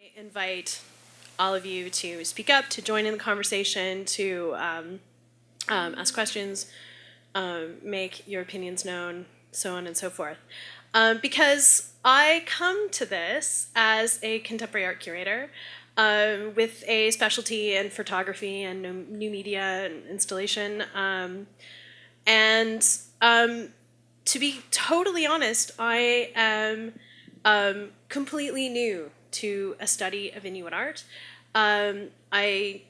I invite all of you to speak up, to join in the conversation, to ask questions, make your opinions known, so on and so forth. Because I come to this as a contemporary art curator with a specialty in photography and new media and installation. To be totally honest, I am completely new to a study of Inuit art. Which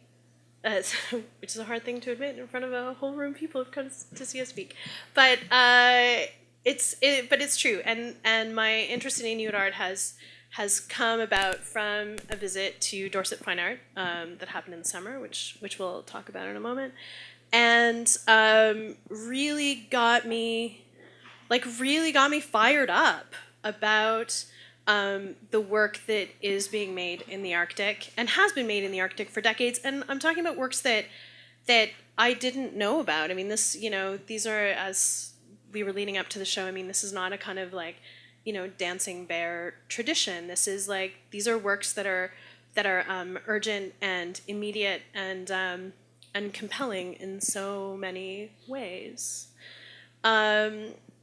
is a hard thing to admit in front of a whole room of people who've come to see us speak, but it's true. And my interest in Inuit art has come about from a visit to Dorset Fine Art that happened in the summer, which we'll talk about in a moment, and really got me fired up about the work that is being made in the Arctic and has been made in the Arctic for decades. And I'm talking about works that I didn't know about. I mean, these are, as we were leading up to the show, I mean, this is not a kind of dancing bear tradition. These are works that are urgent and immediate and compelling in so many ways.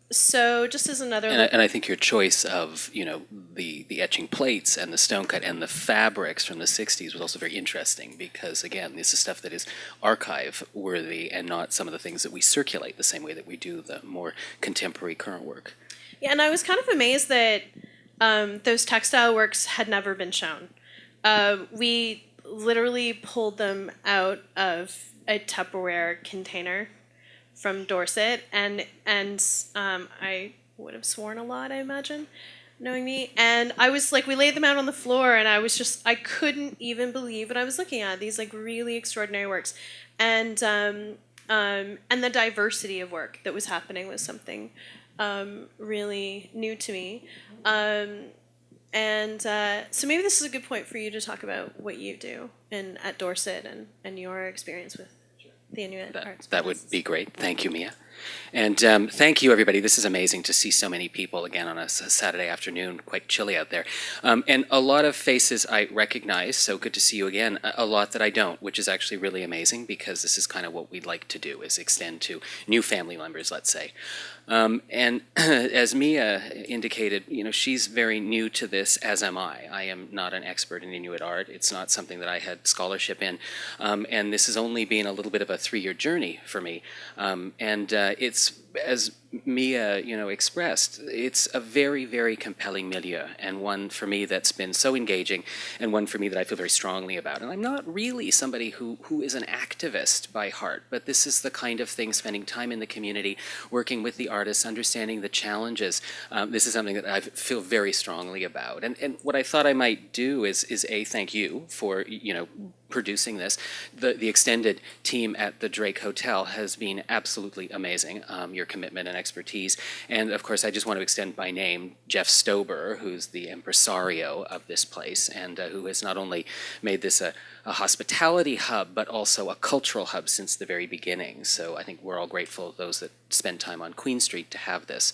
So just as another... And I think your choice of, the etching plates and the stone cut and the fabrics from the 60s was also very interesting because, again, this is stuff that is archive-worthy and not some of the things that we circulate the same way that we do the more contemporary current work. Yeah, and I was kind of amazed that those textile works had never been shown. We literally pulled them out of a Tupperware container from Dorset, and I would have sworn a lot, I imagine, knowing me. And I was we laid them out on the floor, and I couldn't even believe what I was looking at. These really extraordinary works, and the diversity of work that was happening was something really new to me. So maybe this is a good point for you to talk about what you do at Dorset and your experience with the Inuit arts. That would be great. Thank you, Mia. And thank you, everybody. This is amazing to see so many people again on a Saturday afternoon, quite chilly out there. And a lot of faces I recognize, so good to see you again. A lot that I don't, which is actually really amazing because this is kind of what we'd like to do, is extend to new family members, let's say. And as Mia indicated, she's very new to this, as am I. I am not an expert in Inuit art. It's not something that I had scholarship in. And this has only been a little bit of a 3-year journey for me. It's, as Mia, expressed, it's a very, very compelling milieu, and one for me that's been so engaging, and one for me that I feel very strongly about. And I'm not really somebody who is an activist by heart, but this is the kind of thing, spending time in the community, working with the artists, understanding the challenges. This is something that I feel very strongly about. And what I thought I might do is thank you for, producing this. The extended team at the Drake Hotel has been absolutely amazing, your commitment and expertise. And of course, I just want to extend by name Jeff Stober, who's the impresario of this place, and who has not only made this a hospitality hub, but also a cultural hub since the very beginning. So I think we're all grateful, those that spend time on Queen Street, to have this.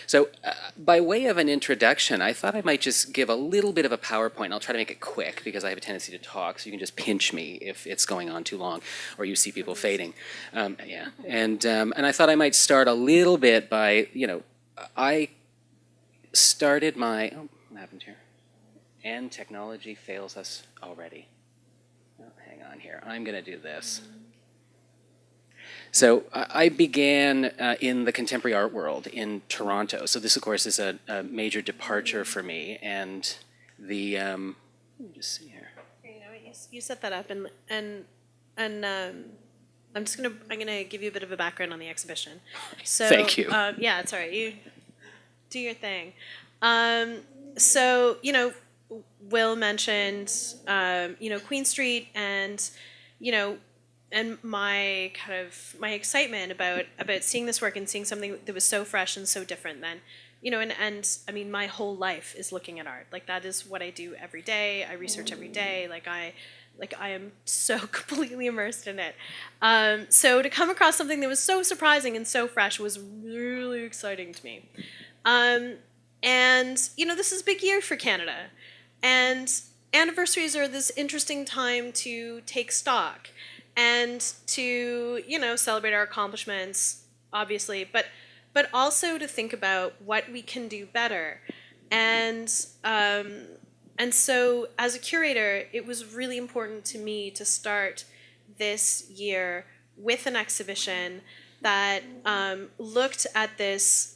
So by way of an introduction, I thought I might just give a little bit of a PowerPoint. I'll try to make it quick because I have a tendency to talk, so you can just pinch me if it's going on too long or you see people fading. Yeah. And I thought I might start a little bit by, I started my, what happened here? And technology fails us already. Oh, hang on here. I'm going to do this. So I began in the contemporary art world in Toronto. So this, of course, is a major departure for me. And the let me just see here. You set that up, and I'm gonna give you a bit of a background on the exhibition. So thank you. Yeah, it's all right. You do your thing. So Will mentioned Queen Street and and my excitement about seeing this work and seeing something that was so fresh and so different than, and I mean, my whole life is looking at art. That is what I do every day. I research every day. I am so completely immersed in it. So to come across something that was so surprising and so fresh was really exciting to me. And this is a big year for Canada. And anniversaries are this interesting time to take stock and to, celebrate our accomplishments, obviously, but also to think about what we can do better. And so as a curator, it was really important to me to start this year with an exhibition that looked at this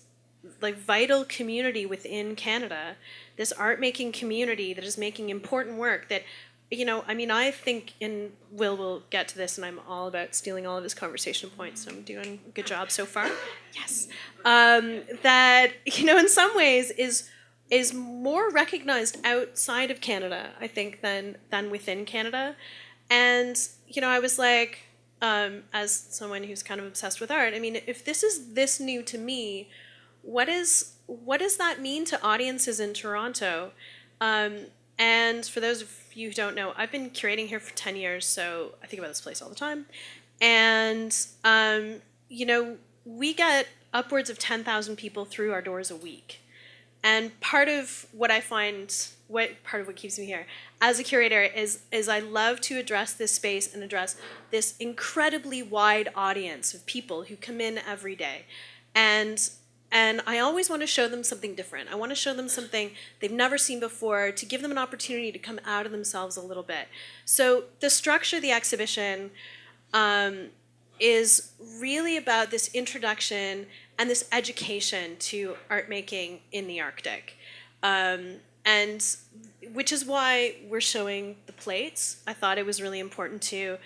like vital community within Canada, this art making community that is making important work that, I think, and will get to this, and I'm all about stealing all of his conversation points, so I'm doing a good job so far. Yes. That, in some ways is more recognized outside of Canada, I think, than within Canada. And, I was like, as someone who's kind of obsessed with art, if this is this new to me, what does that mean to audiences in Toronto? And for those of you who don't know, I've been curating here for 10 years, so I think about this place all the time. And, we get upwards of 10,000 people through our doors a week. And part of what I find, part of what keeps me here as a curator is I love to address this space and address this incredibly wide audience of people who come in every day. And I always want to show them something different. I want to show them something they've never seen before, to give them an opportunity to come out of themselves a little bit. So the structure of the exhibition is really about this introduction and this education to art making in the Arctic. And which is why we're showing the plates. I thought it was really important to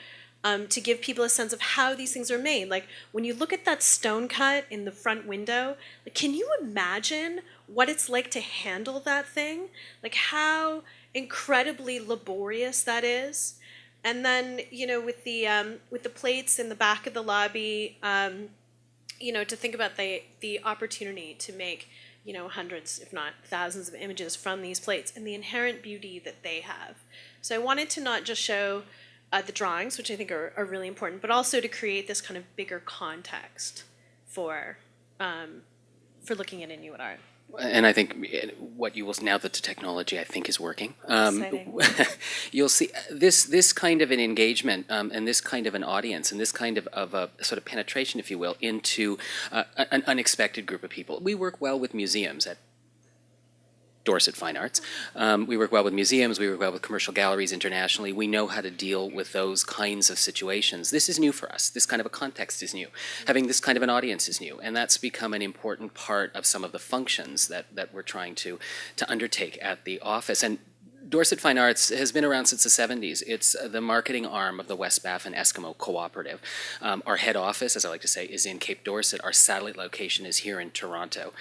give people a sense of how these things are made. Like, when you look at that stone cut in the front window, like, can you imagine what it's like to handle that thing? Like, how incredibly laborious that is. And then, with the plates in the back of the lobby, to think about the opportunity to make, hundreds, if not thousands of images from these plates and the inherent beauty that they have. So I wanted to not just show the drawings, which I think are really important, but also to create this kind of bigger context for looking at Inuit art. And I think what you will, now that the technology I think is working, you'll see this kind of an engagement and this kind of an audience and this kind of a sort of penetration, if you will, into an unexpected group of people. We work well with museums at Dorset Fine Arts. We work well with museums, we work well with commercial galleries internationally. We know how to deal with those kinds of situations. This is new for us. This kind of a context is new. Having this kind of an audience is new, and that's become an important part of some of the functions that we're trying to undertake at the office. And Dorset Fine Arts has been around since the 70s. It's the marketing arm of the West Baffin Eskimo Co-Operative. Our head office, as I like to say, is in Cape Dorset. Our satellite location is here in Toronto.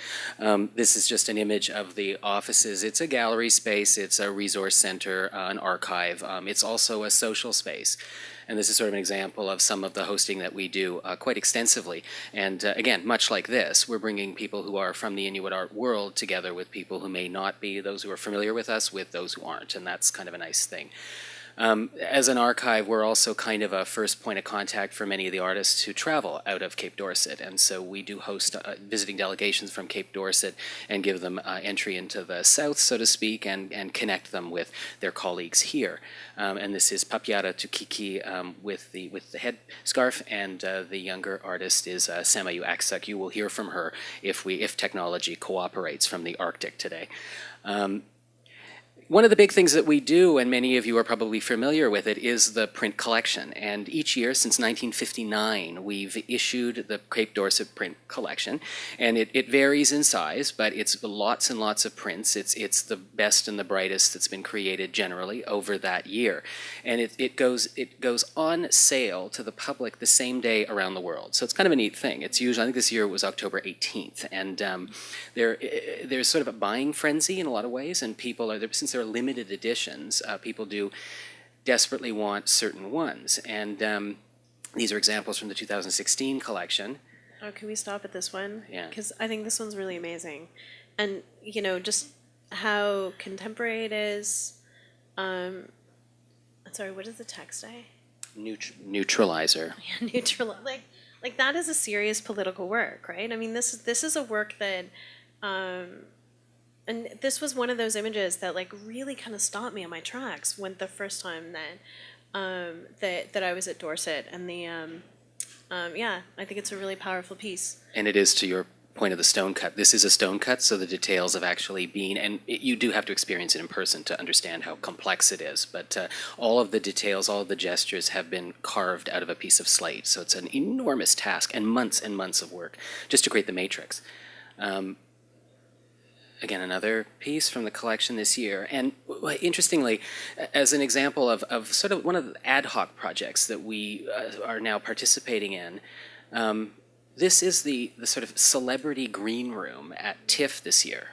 This is just an image of the offices. It's a gallery space, it's a resource center, an archive. It's also a social space. And this is sort of an example of some of the hosting that we do quite extensively. And again, much like this, we're bringing people who are from the Inuit art world together with people who may not be, those who are familiar with us, with those who aren't. And that's kind of a nice thing. As an archive, we're also kind of a first point of contact for many of the artists who travel out of Cape Dorset. And so we do host visiting delegations from Cape Dorset and give them entry into the south, so to speak, and connect them with their colleagues here. And this is Papiara Tukiki with the head scarf, and the younger artist is Saimaiyu Akesuk. You will hear from her if technology cooperates from the Arctic today. One of the big things that we do, and many of you are probably familiar with it, is the print collection. And each year since 1959, we've issued the Cape Dorset print collection. And it varies in size, but it's lots and lots of prints. It's the best and the brightest that's been created generally over that year. And it goes on sale to the public the same day around the world. So it's kind of a neat thing. It's usually, I think this year was October 18th. And there's sort of a buying frenzy in a lot of ways, and people are, since they're limited editions, people do desperately want certain ones. And these are examples from the 2016 collection. Oh, can we stop at this one? Yeah. Because I think this one's really amazing. And, just how contemporary it is. Sorry, what does the text say? Neutralizer. Yeah, like that is a serious political work, right? This is a work that, and this was one of those images that like really kind of stopped me in my tracks when the first time that I was at Dorset, and yeah, I think it's a really powerful piece. And it is, to your point of the stone cut. This is a stone cut, so the details of actually being, and you do have to experience it in person to understand how complex it is, but all of the details, all of the gestures have been carved out of a piece of slate, so it's an enormous task and months of work just to create the matrix. Again, another piece from the collection this year. And interestingly, as an example of sort of one of the ad hoc projects that we are now participating in, this is the sort of celebrity green room at TIFF this year,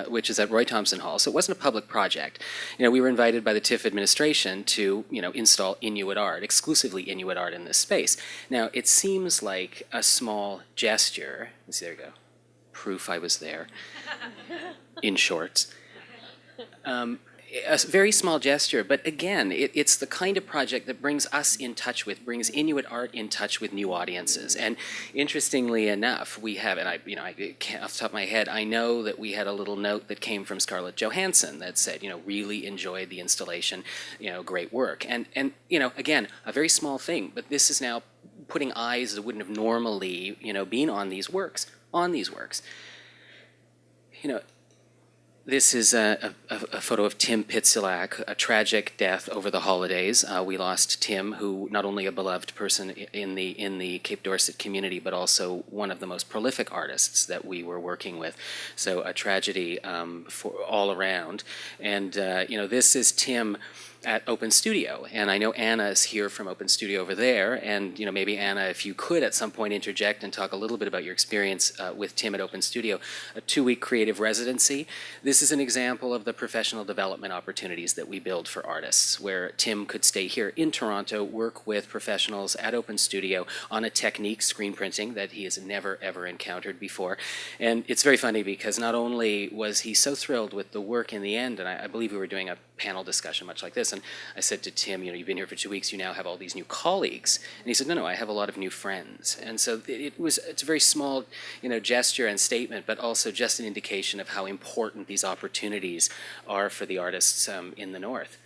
which is at Roy Thompson Hall. So it wasn't a public project. We were invited by the TIFF administration to, install Inuit art, exclusively Inuit art in this space. Now, it seems like a small gesture. Let's see, there you go. Proof I was there, in shorts. A very small gesture, but again, it's the kind of project that brings us in touch with, brings Inuit art in touch with new audiences. And interestingly enough, we have, and I can't, off the top of my head, I know that we had a little note that came from Scarlett Johansson that said, really enjoyed the installation, great work. And again, a very small thing, but this is now putting eyes that wouldn't have normally, been on these works. This is a photo of Tim Pitsilak, a tragic death over the holidays. We lost Tim, who not only a beloved person in the Cape Dorset community, but also one of the most prolific artists that we were working with. So a tragedy for all around. And this is Tim at Open Studio, and I know Anna is here from Open Studio over there, and maybe Anna, if you could at some point interject and talk a little bit about your experience with Tim at Open Studio, a 2-week creative residency. This is an example of the professional development opportunities that we build for artists, where Tim could stay here in Toronto, work with professionals at Open Studio on a technique, screen printing, that he has never ever encountered before. And it's very funny because not only was he so thrilled with the work in the end, and I believe we were doing a panel discussion much like this, and I said to Tim, you've been here for 2 weeks, you now have all these new colleagues. And he said, no, I have a lot of new friends. And so it's a very small, gesture and statement, but also just an indication of how important these opportunities are for the artists in the North.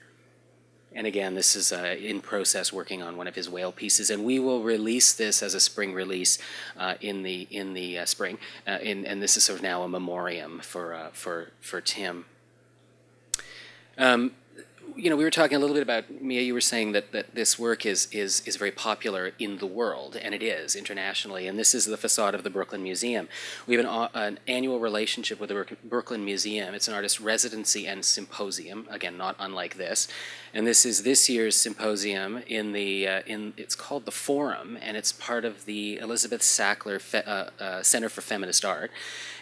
And again, this is in process working on one of his whale pieces, and we will release this as a spring release in the spring. And this is sort of now a memoriam for Tim. We were talking a little bit about, Mia, you were saying that this work is very popular in the world, and it is internationally, and this is the facade of the Brooklyn Museum. We have an annual relationship with the Brooklyn Museum. It's an artist residency and symposium, again, not unlike this. And this is this year's symposium it's called the Forum, and it's part of the Elizabeth Sackler Center for Feminist Art.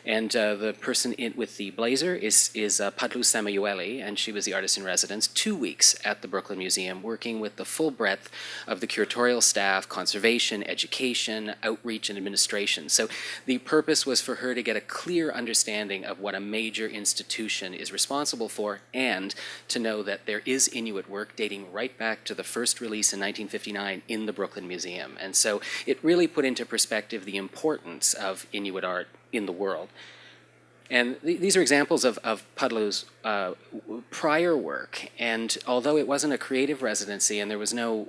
And the person with the blazer is Padlu Samayueli, and she was the artist in residence, 2 weeks at the Brooklyn Museum, working with the full breadth of the curatorial staff, conservation, education, outreach, and administration. So the purpose was for her to get a clear understanding of what a major institution is responsible for, and to know that there is Inuit work dating right back to the first release in 1959 in the Brooklyn Museum. And so it really put into perspective the importance of Inuit art in the world. And these are examples of Padlu's prior work, and although it wasn't a creative residency and there was no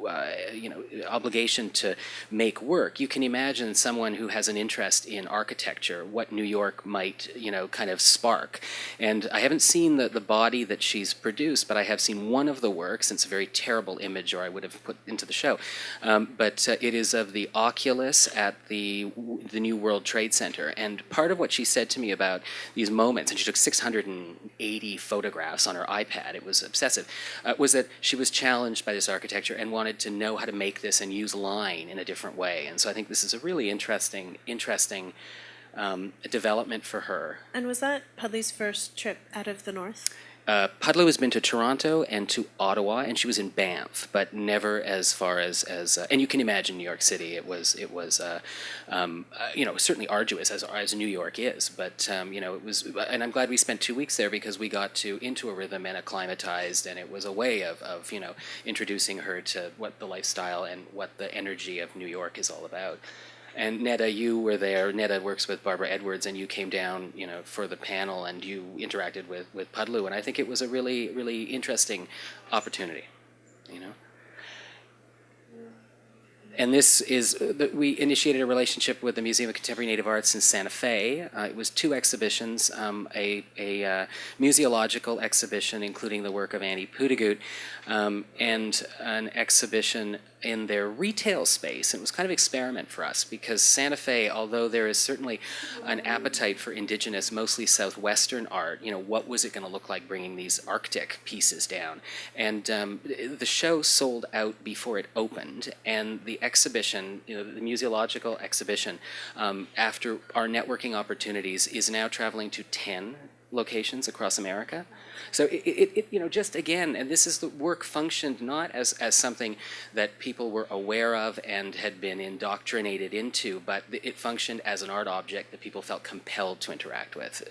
obligation to make work, you can imagine someone who has an interest in architecture, what New York might kind of spark. And I haven't seen the body that she's produced, but I have seen one of the works, and it's a very terrible image, or I would have put into the show, but it is of the Oculus at the New World Trade Center. And part of what she said to me about these moments, and she took 680 photographs on her iPad, it was obsessive, was that she was challenged by this architecture and wanted to know how to make this and use line in a different way. And so I think this is a really interesting development for her. And was that Padlu's first trip out of the North? Padlu has been to Toronto and to Ottawa, and she was in Banff, but never as far as and you can imagine New York City. It was certainly arduous as New York is, but it was, and I'm glad we spent 2 weeks there because we got into a rhythm and acclimatized, and it was a way of introducing her to what the lifestyle and what the energy of New York is all about. And Netta, you were there. Netta works with Barbara Edwards, and you came down, for the panel, and you interacted with Pudlu, and I think it was a really, really interesting opportunity, And this is, we initiated a relationship with the Museum of Contemporary Native Arts in Santa Fe. It was 2 exhibitions, a museological exhibition, including the work of Annie Pudagut, and an exhibition in their retail space. It was kind of an experiment for us because Santa Fe, although there is certainly an appetite for indigenous, mostly southwestern art, what was it going to look like bringing these Arctic pieces down? And the show sold out before it opened, and the exhibition, the museological exhibition, after our networking opportunities, is now traveling to 10 locations across America. So it just again, and this is the work functioned not as something that people were aware of and had been indoctrinated into, but it functioned as an art object that people felt compelled to interact with.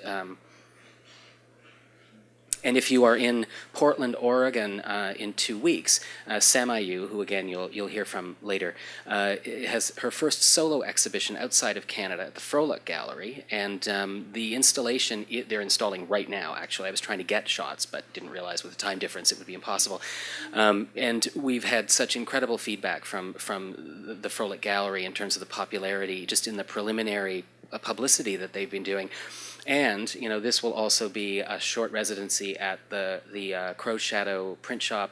And if you are in Portland, Oregon, in 2 weeks, Saimaiyu, who again you'll hear from later, has her first solo exhibition outside of Canada at the Frolic Gallery, and the installation they're installing right now. Actually, I was trying to get shots, but didn't realize with the time difference it would be impossible. And we've had such incredible feedback from the Frolic Gallery in terms of the popularity, just in the preliminary publicity that they've been doing. And this will also be a short residency at the Crow Shadow print shop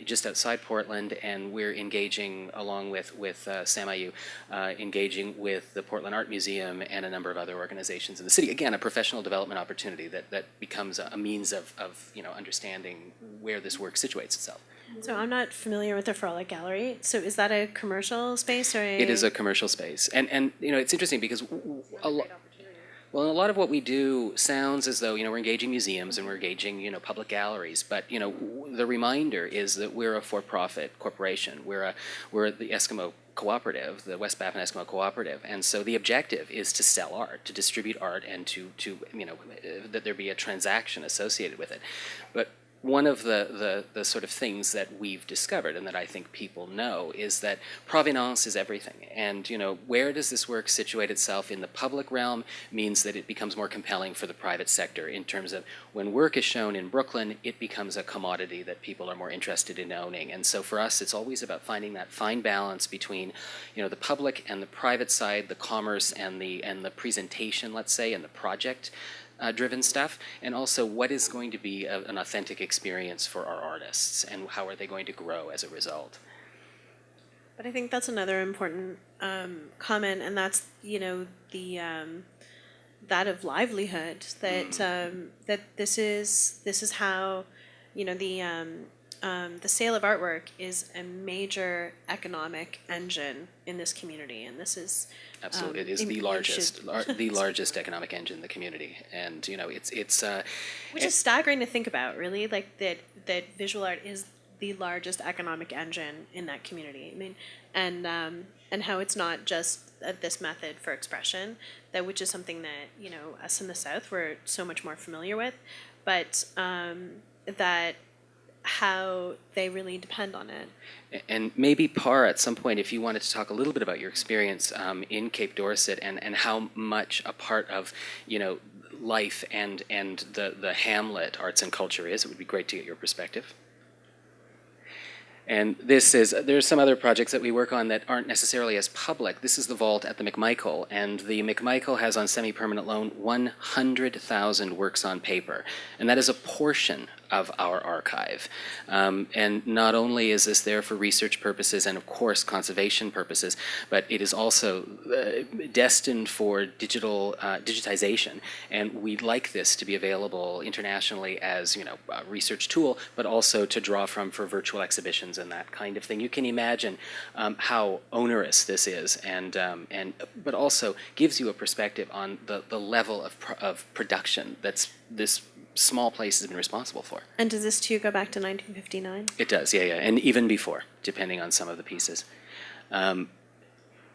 just outside Portland, and we're engaging along with Saimaiyu, engaging with the Portland Art Museum and a number of other organizations in the city. Again, a professional development opportunity that becomes a means of understanding where this work situates itself. So I'm not familiar with the Frolic Gallery. So is that a commercial space or It is a commercial space, and it's interesting because a lot of what we do sounds as though we're engaging museums and we're engaging public galleries, but the reminder is that we're a for-profit corporation. We're the Eskimo Co-Operative, the West Baffin Eskimo Co-Operative, and so the objective is to sell art, to distribute art, and to that there be a transaction associated with it. But one of the sort of things that we've discovered and that I think people know is that provenance is everything. And, where does this work situate itself in the public realm means that it becomes more compelling for the private sector in terms of when work is shown in Brooklyn, it becomes a commodity that people are more interested in owning. And so for us, it's always about finding that fine balance between, the public and the private side, the commerce and the presentation, let's say, and the project driven stuff, and also what is going to be an authentic experience for our artists, and how are they going to grow as a result. But I think that's another important comment, and that's that of livelihood. That that this is how the sale of artwork is a major economic engine in this community, and this is absolutely it is the largest economic engine in the community, and it's which is staggering to think about, really, like that visual art is the largest economic engine in that community. I mean, and how it's not just this method for expression, which is something that us in the South we're so much more familiar with, but that how they really depend on it. And maybe Par, at some point, if you wanted to talk a little bit about your experience in Cape Dorset and how much a part of life and the hamlet arts and culture is, it would be great to get your perspective. And there's some other projects that we work on that aren't necessarily as public. This is the vault at the McMichael, and the McMichael has on semi-permanent loan 100,000 works on paper, and that is a portion of our archive. And not only is this there for research purposes and, of course, conservation purposes, but it is also destined for digitization. And we'd like this to be available internationally as a research tool, but also to draw from for virtual exhibitions and that kind of thing. You can imagine how onerous this is, but also gives you a perspective on the level of production that's this small place has been responsible for. And does this too go back to 1959? It does, yeah, and even before, depending on some of the pieces.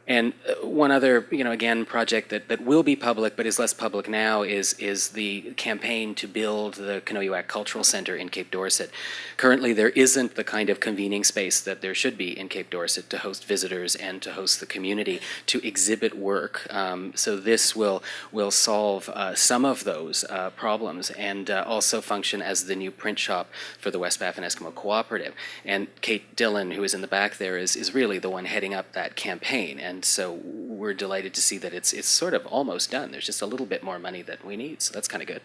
And one other, again, project that will be public but is less public now is the campaign to build the Kinngait Cultural Centre in Cape Dorset. Currently, there isn't the kind of convening space that there should be in Cape Dorset to host visitors and to host the community, to exhibit work. So this will solve some of those problems and also function as the new print shop for the West Baffin Eskimo Co-Operative. And Kate Dillon, who is in the back there, is really the one heading up that campaign. And so we're delighted to see that it's sort of almost done. There's just a little bit more money that we need, so that's kind of good.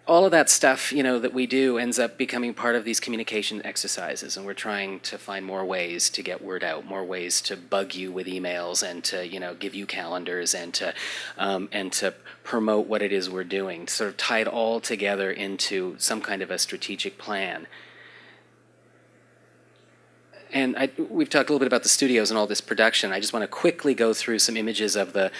All of that stuff, that we do ends up becoming part of these communication exercises, and we're trying to find more ways to get word out, more ways to bug you with emails, and to give you calendars, and to promote what it is we're doing, sort of tie it all together into some kind of a strategic plan. And we've talked a little bit about the studios and all this production. I just want to quickly go through some images of the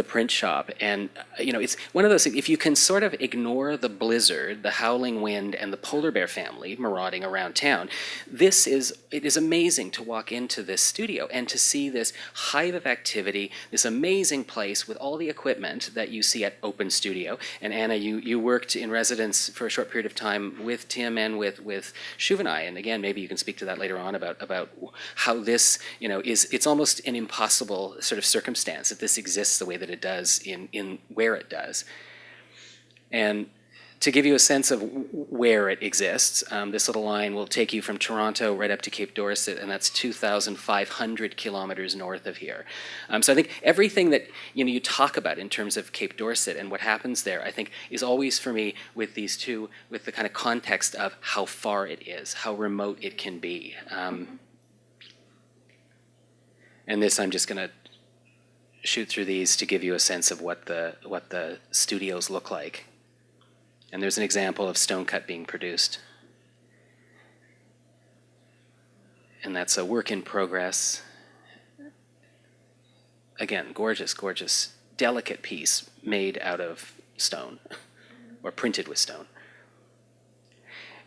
print shop. And it's one of those things. If you can sort of ignore the blizzard, the howling wind, and the polar bear family marauding around town, it is amazing to walk into this studio and to see this hive of activity, this amazing place with all the equipment that you see at Open Studio. And Anna, you worked in residence for a short period of time with Tim and with Shuv and I. And again, maybe you can speak to that later on about how this, it's almost an impossible sort of circumstance that this exists the way that it does in where it does. And to give you a sense of where it exists, this little line will take you from Toronto right up to Cape Dorset, and that's 2,500 kilometers north of here. So I think everything that you talk about in terms of Cape Dorset and what happens there, I think, is always for me with these two, with the kind of context of how far it is, how remote it can be. And this, I'm just going to shoot through these to give you a sense of what the studios look like. And there's an example of stone cut being produced. And that's a work in progress. Again, gorgeous, gorgeous, delicate piece made out of stone, or printed with stone.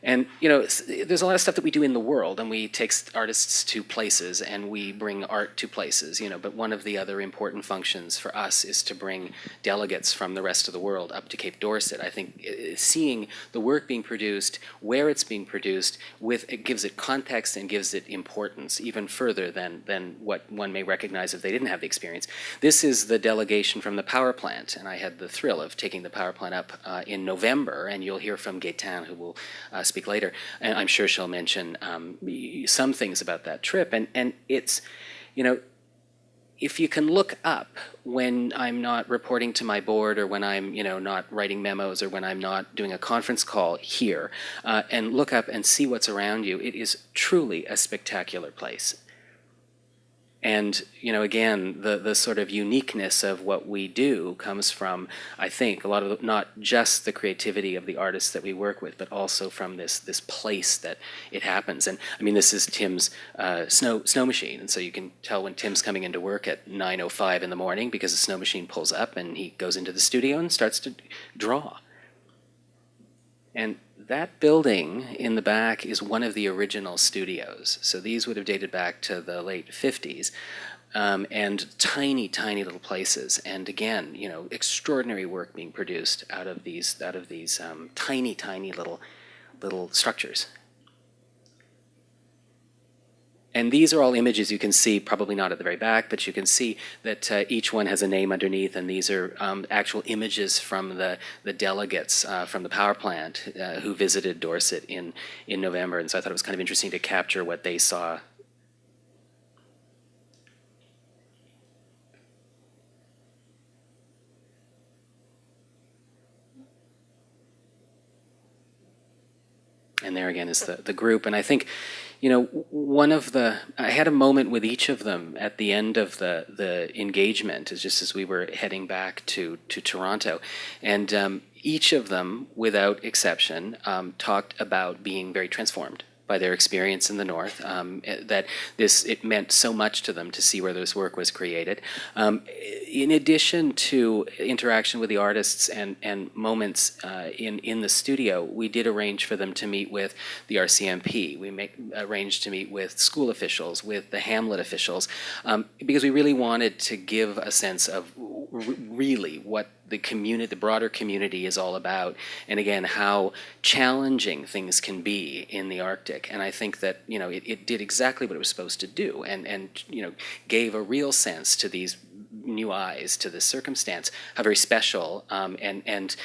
And, there's a lot of stuff that we do in the world, and we take artists to places, and we bring art to places, but one of the other important functions for us is to bring delegates from the rest of the world up to Cape Dorset. I think seeing the work being produced, where it's being produced, it gives it context and gives it importance even further than what one may recognize if they didn't have the experience. This is the delegation from the power plant, and I had the thrill of taking the power plant up in November, and you'll hear from Gaëtane, who will speak later, and I'm sure she'll mention some things about that trip. And it's, if you can look up when I'm not reporting to my board, or when I'm, not writing memos, or when I'm not doing a conference call here, and look up and see what's around you, it is truly a spectacular place. And, again, the sort of uniqueness of what we do comes from, I think, a lot of not just the creativity of the artists that we work with, but also from this place that it happens. And, I mean, this is Tim's snow machine. And so you can tell when Tim's coming into work at 9:05 in the morning, because the snow machine pulls up and he goes into the studio and starts to draw. And that building in the back is one of the original studios. So these would have dated back to the late 50s, and tiny, tiny little places. And again, extraordinary work being produced out of these tiny, tiny little structures. And these are all images you can see, probably not at the very back, but you can see that each one has a name underneath, and these are actual images from the delegates from the power plant who visited Dorset in November. And so I thought it was kind of interesting to capture what they saw. And there again is the group. And I think, I had a moment with each of them at the end of the engagement, just as we were heading back to Toronto. And each of them, without exception, talked about being very transformed by their experience in the North, that it meant so much to them to see where this work was created. In addition to interaction with the artists and moments in the studio, we did arrange for them to meet with the RCMP. We arranged to meet with school officials, with the Hamlet officials, because we really wanted to give a sense of really what the broader community is all about, and again, how challenging things can be in the Arctic. And I think that, it did exactly what it was supposed to do, and gave a real sense to these new eyes to this circumstance, how very special, and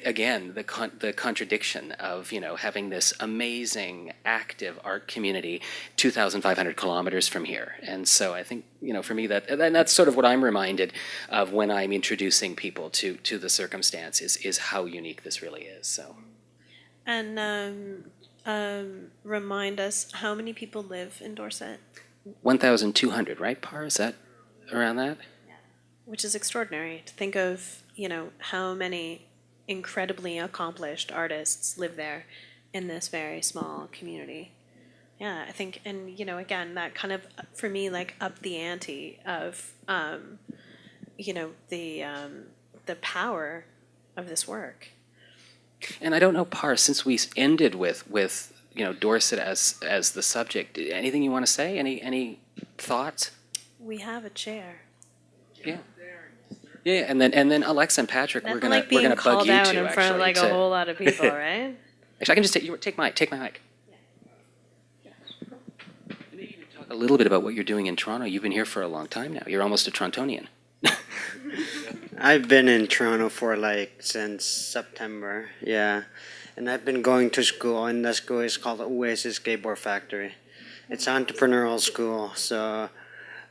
again, the contradiction of, having this amazing, active art community 2,500 kilometers from here. And so I think, for me, that's sort of what I'm reminded of when I'm introducing people to the circumstance, is how unique this really is. So. And remind us, how many people live in Dorset? 1,200, right, Par? Is that around that? Which is extraordinary to think of, how many incredibly accomplished artists live there in this very small community. Yeah, I think, and again, that kind of, for me, like, up the ante of, the power of this work. And I don't know, Par, since we ended with Dorset as the subject, anything you want to say? Any thoughts? We have a chair. Yeah. Yeah, and then Alexa and Patrick, we're gonna bug you two, called out in actually, front of like a whole lot of people, right? Actually, I can just take my mic. Maybe you can talk a little bit about what you're doing in Toronto. You've been here for a long time now. You're almost a Torontonian. I've been in Toronto for since September, yeah. And I've been going to school, and the school is called Oasis Skateboard Factory. It's an entrepreneurial school, so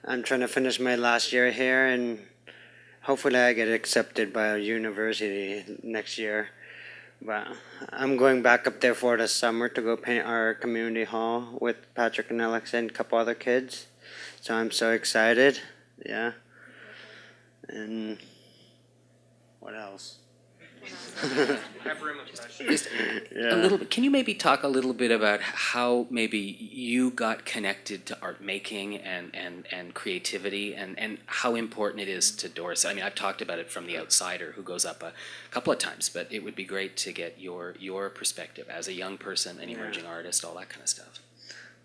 I'm trying to finish my last year here, and hopefully I get accepted by a university next year. But I'm going back up there for the summer to go paint our community hall with Patrick and Alex and a couple other kids. So I'm so excited, yeah. And what else? A little bit. Can you maybe talk a little bit about how maybe you got connected to art making and creativity, and how important it is to Dorset? I mean, I've talked about it from the outsider who goes up a couple of times, but it would be great to get your perspective as a young person, an emerging artist, all that kind of stuff.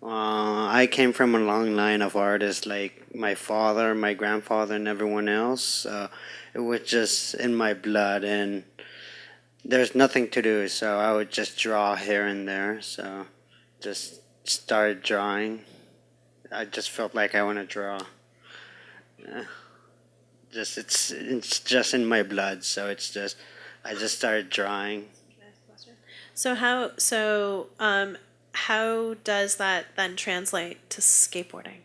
I came from a long line of artists, like my father, my grandfather, and everyone else. It was just in my blood, and there's nothing to do, so I would just draw here and there. So just started drawing. I just felt like I want to draw. It's just in my blood, so I just started drawing. So how does that then translate to skateboarding?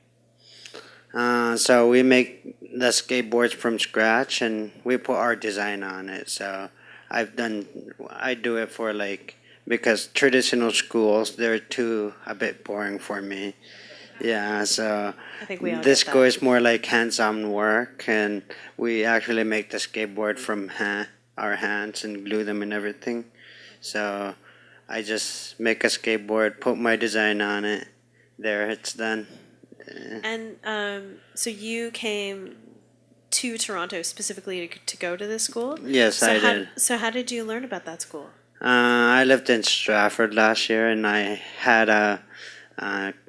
So we make the skateboards from scratch, and we put our design on it. So I do it for because traditional schools, they're a bit boring for me. Yeah, so I think we all this get that. goes more like hands-on work, and we actually make the skateboard from our hands and glue them and everything. So I just make a skateboard, put my design on it. There, it's done. And so you came to Toronto specifically to go to this school? Yes, I did. So how did you learn about that school? I lived in Stratford last year, and I had a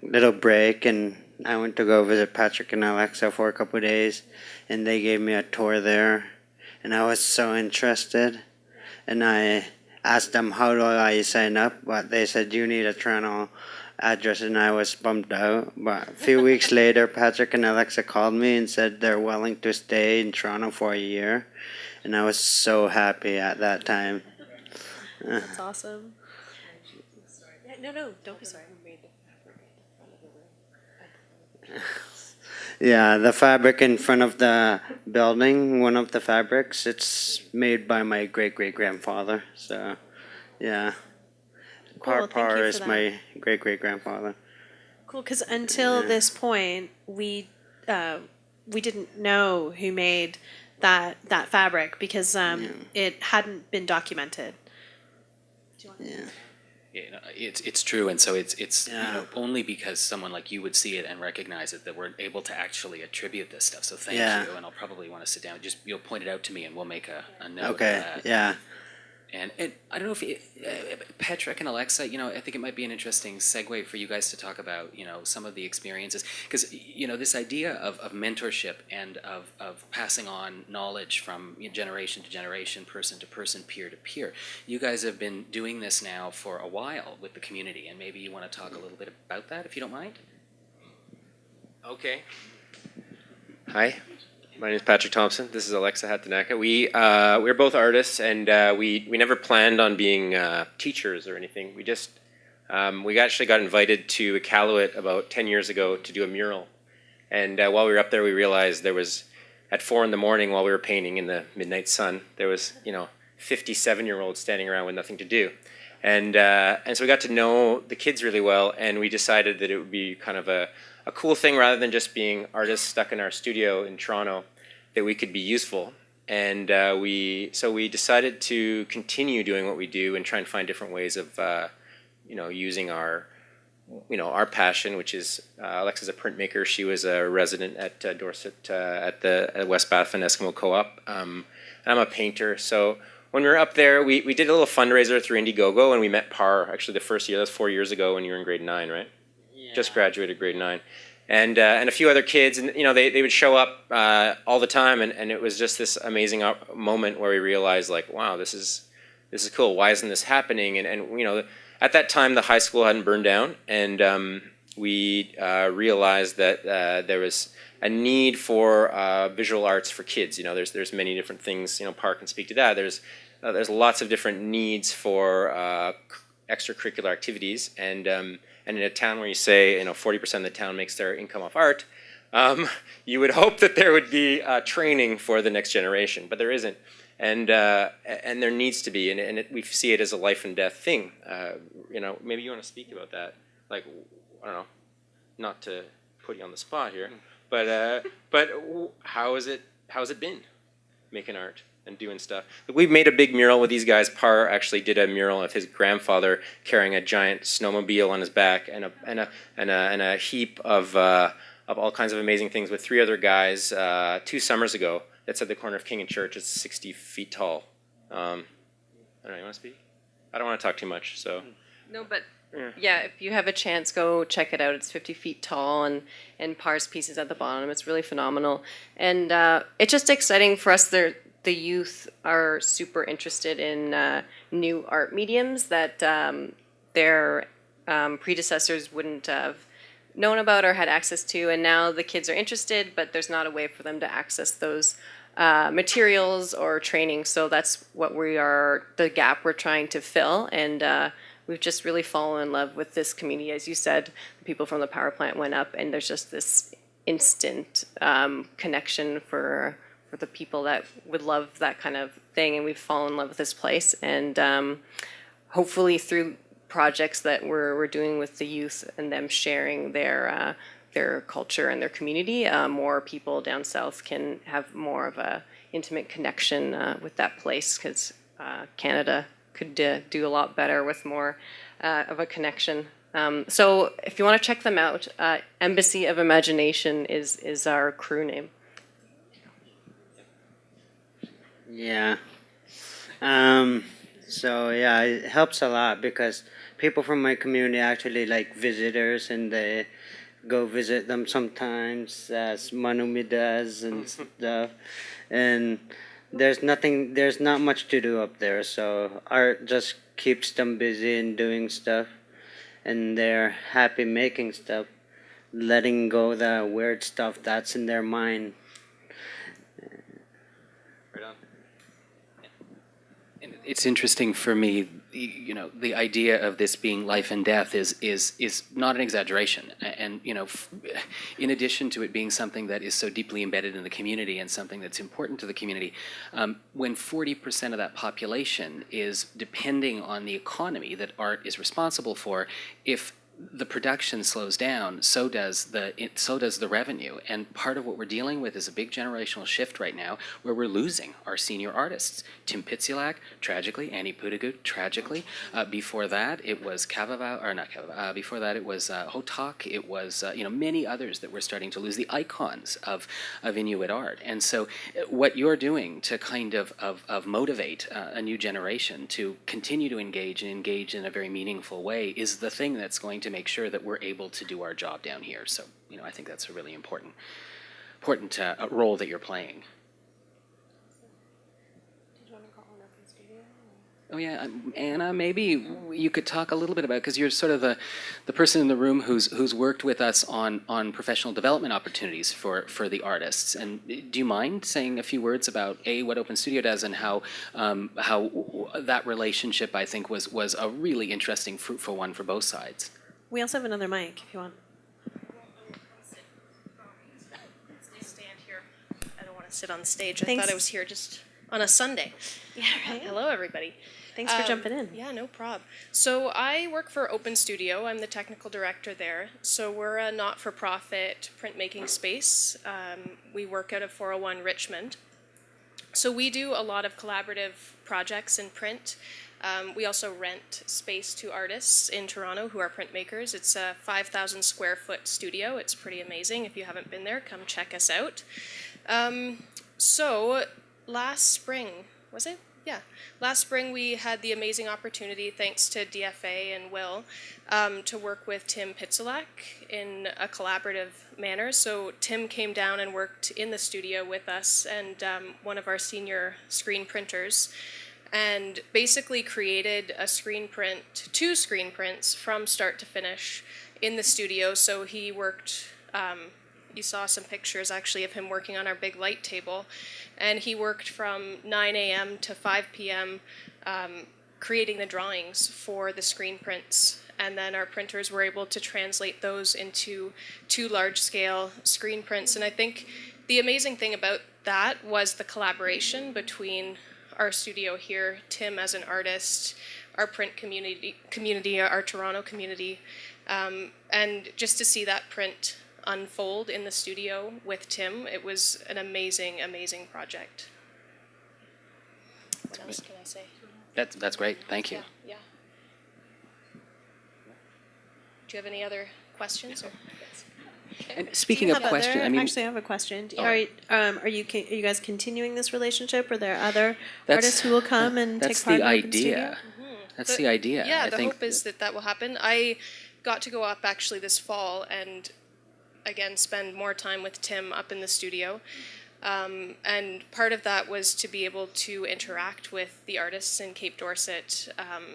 little break, and I went to go visit Patrick and Alexa for a couple of days, and they gave me a tour there, and I was so interested, and I asked them how do I sign up, but they said you need a Toronto address, and I was bummed out. But a few weeks later, Patrick and Alexa called me and said they're willing to stay in Toronto for a year, and I was so happy at that time. That's awesome. Yeah, no, don't be sorry. Yeah, the fabric in front of the building, one of the fabrics, it's made by my great-great-grandfather. So, yeah. Cool, thank you is for that. my great-great-grandfather. Cool, because until this point, we didn't know who made that fabric because it hadn't been documented. Yeah. it's true, and so it's Yeah. only because someone like you would see it and recognize it that we're able to actually attribute this stuff. So thank Yeah. you, and I'll probably want to sit down. Just you'll point it out to me, and we'll make a note Okay. of that. Yeah. And I don't know if Patrick and Alexa, I think it might be an interesting segue for you guys to talk about, some of the experiences. Because, this idea of mentorship and of passing on knowledge from generation to generation, person to person, peer to peer. You guys have been doing this now for a while with the community, and maybe you want to talk a little bit about that, if you don't mind. Okay. Hi, my name is Patrick Thompson. This is Alexa Hatanaka. We're both artists, and we never planned on being teachers or anything. We actually got invited to Iqaluit about 10 years ago to do a mural. And while we were up there, we realized there was, at 4 a.m. while we were painting in the midnight sun, there was 57-year-olds standing around with nothing to do. And so we got to know the kids really well, and we decided that it would be kind of a cool thing, rather than just being artists stuck in our studio in Toronto, that we could be useful. And we decided to continue doing what we do and try and find different ways of using our passion, which is Alexa's a printmaker. She was a resident at Dorset at the West Baffin Eskimo Co-op. And I'm a painter. So when we were up there, we did a little fundraiser through Indiegogo, and we met Par actually the first year. That was 4 years ago when you were in grade 9, right? Just graduated grade 9, and a few other kids, and they would show up all the time, and it was just this amazing moment where we realized, like, wow, this is cool. Why isn't this happening? And at that time the high school hadn't burned down, and we realized that there was a need for visual arts for kids. There's many different things. Park can speak to that. There's lots of different needs for extracurricular activities, and in a town where you say 40% of the town makes their income off art, you would hope that there would be training for the next generation, but there isn't, and there needs to be, and we see it as a life and death thing. Maybe you want to speak about that, like, I don't know, not to put you on the spot here, but how has it been making art and doing stuff? We've made a big mural with these guys. Par actually did a mural of his grandfather carrying a giant snowmobile on his back, and a heap of all kinds of amazing things with 3 other guys 2 summers ago. That's at the corner of King and Church. It's 60 feet tall. I don't know. You want to speak? I don't want to talk too much. So. No, but yeah, if you have a chance, go check it out. It's 50 feet tall, and Par's pieces at the bottom. It's really phenomenal, and it's just exciting for us. The youth are super interested in new art mediums that their predecessors wouldn't have known about or had access to, and now the kids are interested, but there's not a way for them to access those materials or training. So that's what the gap we're trying to fill, and we've just really fallen in love with this community. As you said, the people from the power plant went up, and there's just this instant connection for the people that would love that kind of thing, and we've fallen in love with this place. And hopefully through projects that we're doing with the youth and them sharing their culture and their community, more people down south can have more of a intimate connection with that place, because Canada could do a lot better with more of a connection. So if you want to check them out, Embassy of Imagination is our crew name. Yeah. So yeah, it helps a lot because people from my community actually like visitors, and they go visit them sometimes, as Manumi does and stuff. And there's not much to do up there, so art just keeps them busy and doing stuff, and they're happy making stuff, letting go the weird stuff that's in their mind. It's interesting for me, the idea of this being life and death is not an exaggeration. And, in addition to it being something that is so deeply embedded in the community and something that's important to the community, when 40% of that population is depending on the economy that art is responsible for, if the production slows down, so does the revenue. And part of what we're dealing with is a big generational shift right now, where we're losing our senior artists. Tim Pitsilak, tragically. Annie Pudagut, tragically. Before that, it was before that, it was Hotak. It was many others that we're starting to lose, the icons of Inuit art. And so, what you're doing to kind of motivate a new generation to continue to engage in a very meaningful way is the thing that's going to make sure that we're able to do our job down here. So, I think that's a really important role that you're playing. Did you want to call an open studio? Oh yeah, Anna, maybe you could talk a little bit about, because you're sort of the person in the room who's worked with us on professional development opportunities for the artists. And do you mind saying a few words about what Open Studio does and how that relationship, I think, was a really interesting, fruitful one for both sides? We also have another mic if you want. Stand here. I don't want to sit on the stage. I thought I was here just on a Sunday. Yeah, right. Hello, everybody. Thanks for jumping in. Yeah, no problem. So I work for Open Studio. I'm the technical director there. So we're a not-for-profit printmaking space. We work out of 401 Richmond. So we do a lot of collaborative projects in print. We also rent space to artists in Toronto who are printmakers. It's a 5,000 square foot studio. It's pretty amazing. If you haven't been there, come check us out. So last spring, was it? Yeah. Last spring we had the amazing opportunity, thanks to DFA and Will, to work with Tim Pitsilak in a collaborative manner. So Tim came down and worked in the studio with us and one of our senior screen printers, and basically created two screen prints from start to finish in the studio. So he worked, you saw some pictures actually of him working on our big light table, and he worked from 9 a.m. to 5 p.m. Creating the drawings for the screen prints. And then our printers were able to translate those into 2 large-scale screen prints. And I think the amazing thing about that was the collaboration between our studio here, Tim as an artist, our print community, our Toronto community, and just to see that print unfold in the studio with Tim, it was an amazing, amazing project. What else can I say? That's great. Thank you. Yeah. Do you have any other questions? Or? And speaking of questions, Actually, I have a question. Are you guys continuing this relationship? Are there other artists who will come and take part in Open Studio? That's the idea. Yeah, the hope is that will happen. I got to go up actually this fall and again spend more time with Tim up in the studio. And part of that was to be able to interact with the artists in Cape Dorset,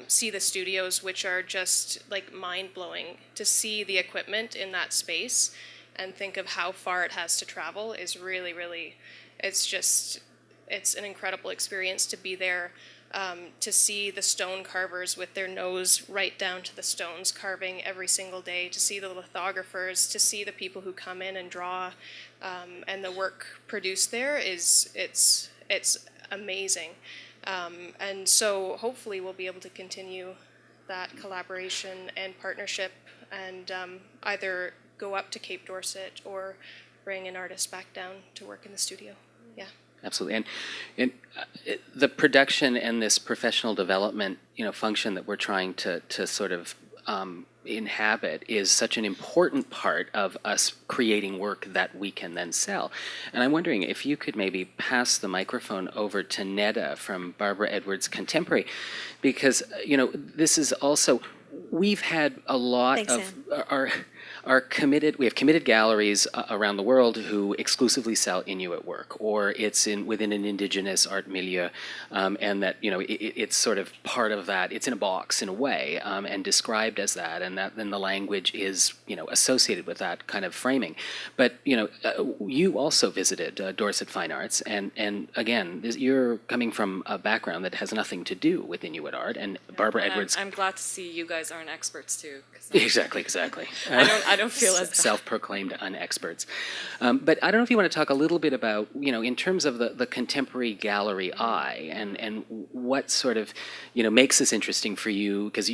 see the studios, which are just like mind-blowing. To see the equipment in that space and think of how far it has to travel is really, really, it's an incredible experience to be there, to see the stone carvers with their nose right down to the stones carving every single day, to see the lithographers, to see the people who come in and draw, and the work produced there it's amazing. And so hopefully we'll be able to continue that collaboration and partnership and either go up to Cape Dorset or bring an artist back down to work in the studio. Yeah. Absolutely, and the production and this professional development, function that we're trying to sort of inhabit is such an important part of us creating work that we can then sell. And I'm wondering if you could maybe pass the microphone over to Neda from Barbara Edwards Contemporary, because this is also, we've had a lot of we have committed galleries around the world who exclusively sell Inuit work, or it's within an indigenous art milieu, and that it's sort of part of that. It's in a box in a way, and described as that, and that then the language is associated with that kind of framing. But you also visited Dorset Fine Arts, and again, you're coming from a background that has nothing to do with Inuit art, and Barbara Edwards. I'm glad to see you guys aren't experts too. Exactly. I don't feel as bad. Self-proclaimed unexperts. But I don't know if you want to talk a little bit about, in terms of the contemporary gallery eye and what sort of, makes this interesting for you, because,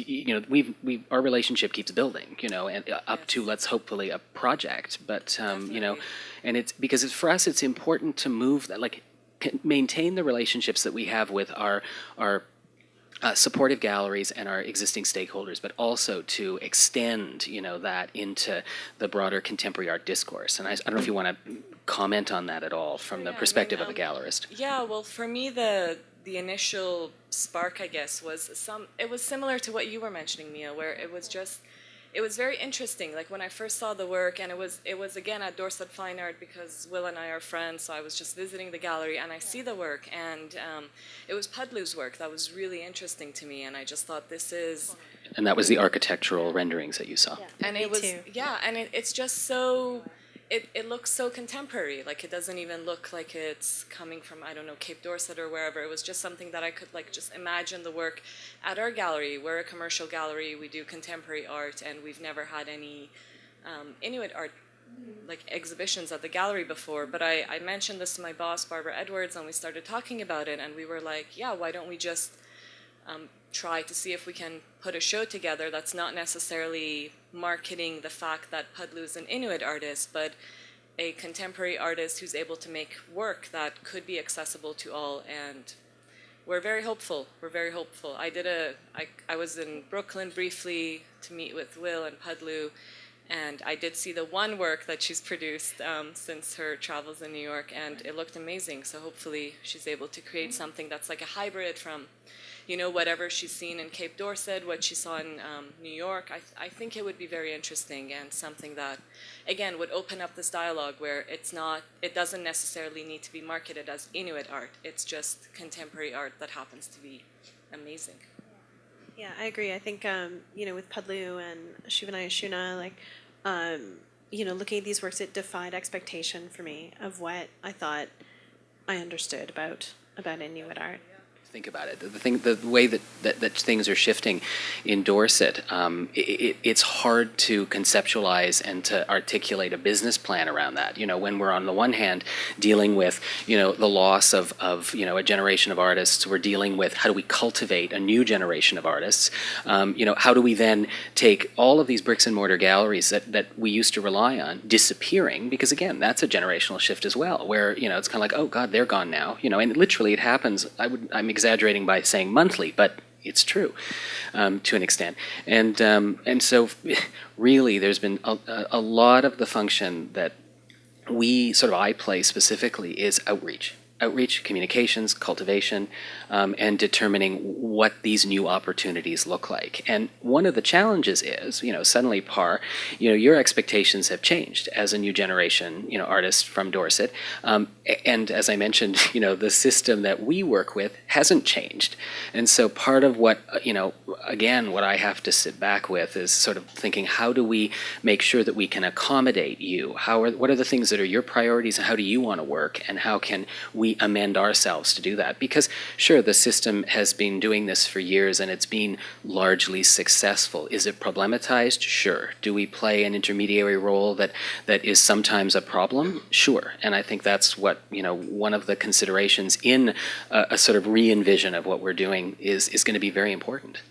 our relationship keeps building, and up to, let's hopefully, a project. But, and it's because for us, it's important to move that, maintain the relationships that we have with our supportive galleries and our existing stakeholders, but also to extend, that into the broader contemporary art discourse. And I don't know if you want to comment on that at all from the perspective of a gallerist. Yeah, well, for me, the initial spark, I guess, it was similar to what you were mentioning, Mia, where it was very interesting. Like when I first saw the work, and it was again at Dorset Fine Art because Will and I are friends, so I was just visiting the gallery and I see the work, and it was Pudlu's work that was really interesting to me, and I just thought this is. And that was the architectural renderings that you saw. Yeah. And it was and it's just so. It looks so contemporary. Like it doesn't even look like it's coming from, I don't know, Cape Dorset or wherever. It was just something that I could just imagine the work at our gallery. We're a commercial gallery. We do contemporary art, and we've never had any Inuit art exhibitions at the gallery before. But I mentioned this to my boss, Barbara Edwards, and we started talking about it, and we were like, yeah, why don't we just try to see if we can put a show together that's not necessarily marketing the fact that Pudlu is an Inuit artist, but a contemporary artist who's able to make work that could be accessible to all. And we're very hopeful. I was in Brooklyn briefly to meet with Will and Pudlu, and I did see the one work that she's produced since her travels in New York, and it looked amazing. So hopefully she's able to create something that's like a hybrid from whatever she's seen in Cape Dorset, what she saw in New York. I think it would be very interesting, and something that, again, would open up this dialogue where it doesn't necessarily need to be marketed as Inuit art. It's just contemporary art that happens to be amazing. Yeah, I agree. I think, with Pudlu and Shivanaya Shuna, looking at these works, it defied expectation for me of what I thought I understood about Inuit art. Think about it. The way that things are shifting in Dorset, it's hard to conceptualize and to articulate a business plan around that. When we're on the one hand dealing with, the loss of a generation of artists, we're dealing with how do we cultivate a new generation of artists. How do we then take all of these bricks and mortar galleries that we used to rely on disappearing, because again, that's a generational shift as well, where it's kind of like, oh God, they're gone now. And literally it happens. I'm exaggerating by saying monthly, but it's true to an extent. And so really there's been a lot of the function that I play specifically is outreach, communications, cultivation, and determining what these new opportunities look like. And one of the challenges is, suddenly, Par, your expectations have changed as a new generation, artist from Dorset. And as I mentioned, the system that we work with hasn't changed. And so part of what, again, what I have to sit back with is sort of thinking, how do we make sure that we can accommodate you? What are the things that are your priorities, and how do you want to work, and how can we amend ourselves to do that? Because sure, the system has been doing this for years and it's been largely successful. Is it problematized? Sure. Do we play an intermediary role that is sometimes a problem? Sure. And I think that's what, one of the considerations in a sort of re-envision of what we're doing is going to be very important.